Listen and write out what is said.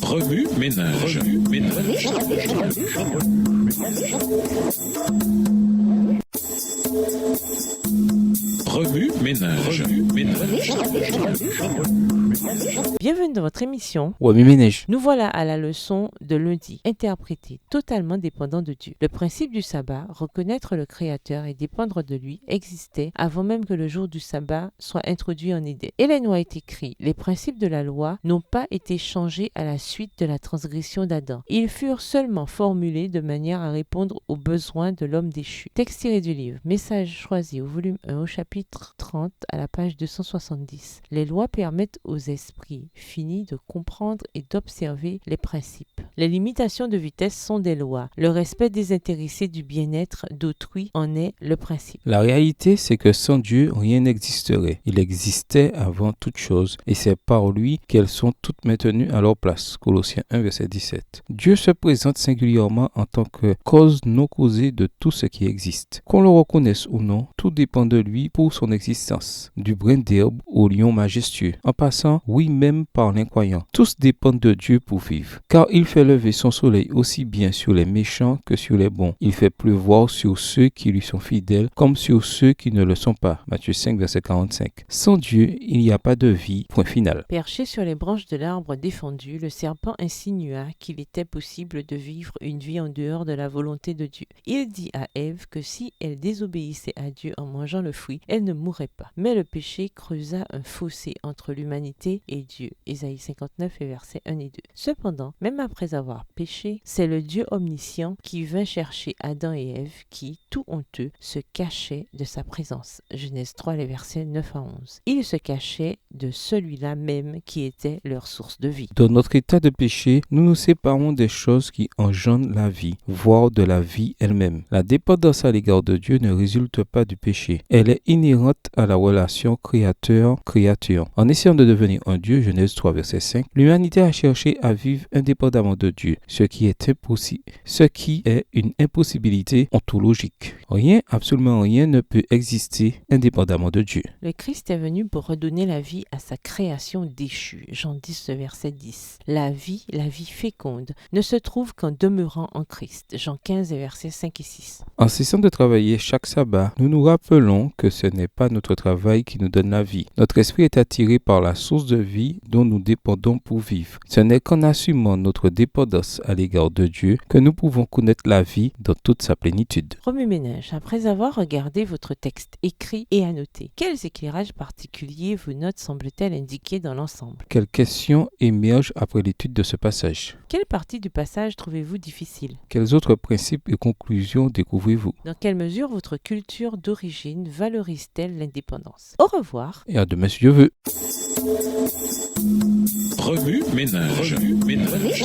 Remue ménage. Remue ménage. Bienvenue dans votre émission. Remue ménage. Nous voilà à la leçon de lundi, interprétée, totalement dépendant de Dieu. Le principe du sabbat, reconnaître le Créateur et dépendre de lui, existait avant même que le jour du sabbat soit introduit en Éden. Hélène White écrit: les principes de la loi n'ont pas été changés à la suite de la transgression d'Adam. Ils furent seulement formulés de manière à répondre aux besoins de l'homme déchu. Texte tiré du livre Message choisi au volume 1 au chapitre 30 à la page 270. Les lois permettent aux esprits finis de comprendre et d'observer les principes. Les limitations de vitesse sont des lois. Le respect désintéressé du bien-être d'autrui en est le principe. La réalité, c'est que sans Dieu, rien n'existerait. Il existait avant toute chose, et c'est par lui qu'elles sont toutes maintenues à leur place. Colossiens 1, verset 17. Dieu se présente singulièrement en tant que cause non causée de tout ce qui existe. Qu'on le reconnaisse ou non, tout dépend de lui pour son existence. Du brin d'herbe au lion majestueux, en passant, oui, même par l'incroyant. Tous dépendent de Dieu pour vivre, car il fait lever son soleil aussi bien sur les méchants que sur les bons. Il fait pleuvoir sur ceux qui lui sont fidèles comme sur ceux qui ne le sont pas. Matthieu 5, verset 45. Sans Dieu, il n'y a pas de vie. Point final. Perché sur les branches de l'arbre défendu, le serpent insinua qu'il était possible de vivre une vie en dehors de la volonté de Dieu. Il dit à Ève que si elle désobéissait à Dieu en mangeant le fruit, elle ne mourrait pas. Mais le péché creusa un fossé entre l'humanité et Dieu. Ésaïe 59 et versets 1 et 2. Cependant, même après avoir péché, c'est le Dieu omniscient qui vint chercher Adam et Ève qui, tout honteux, se cachaient de sa présence. Genèse 3, les versets 9 à 11. Ils se cachaient de celui-là même qui était leur source de vie. Dans notre état de péché, nous nous séparons des choses qui engendrent la vie, voire de la vie elle-même. La dépendance à l'égard de Dieu ne résulte pas du péché. Elle est inhérente à la relation créateur-créature. En essayant de devenir un Dieu, Genèse 3, verset 5, l'humanité a cherché à vivre indépendamment de Dieu, ce qui est une impossibilité ontologique. Rien, absolument rien ne peut exister indépendamment de Dieu. Le Christ est venu pour redonner la vie à sa création déchue. Jean 10, verset 10. La vie féconde, ne se trouve qu'en demeurant en Christ. Jean 15, versets 5 et 6. En cessant de travailler chaque sabbat, nous nous rappelons que ce n'est pas notre travail qui nous donne la vie. Notre esprit est attiré par la source de vie dont nous dépendons pour vivre. Ce n'est qu'en assumant notre dépendance à l'égard de Dieu que nous pouvons connaître la vie dans toute sa plénitude. Remue ménage, après avoir regardé votre texte écrit et annoté, quels éclairages particuliers vos notes semblent-elles indiquer dans l'ensemble? Quelles questions émergent après l'étude de ce passage? Quelle partie du passage trouvez-vous difficile? Quels autres principes et conclusions découvrez-vous? Dans quelle mesure votre culture d'origine valorise-t-elle l'indépendance? Au revoir. Et à demain si Dieu veut. Remue ménage. Remue ménage.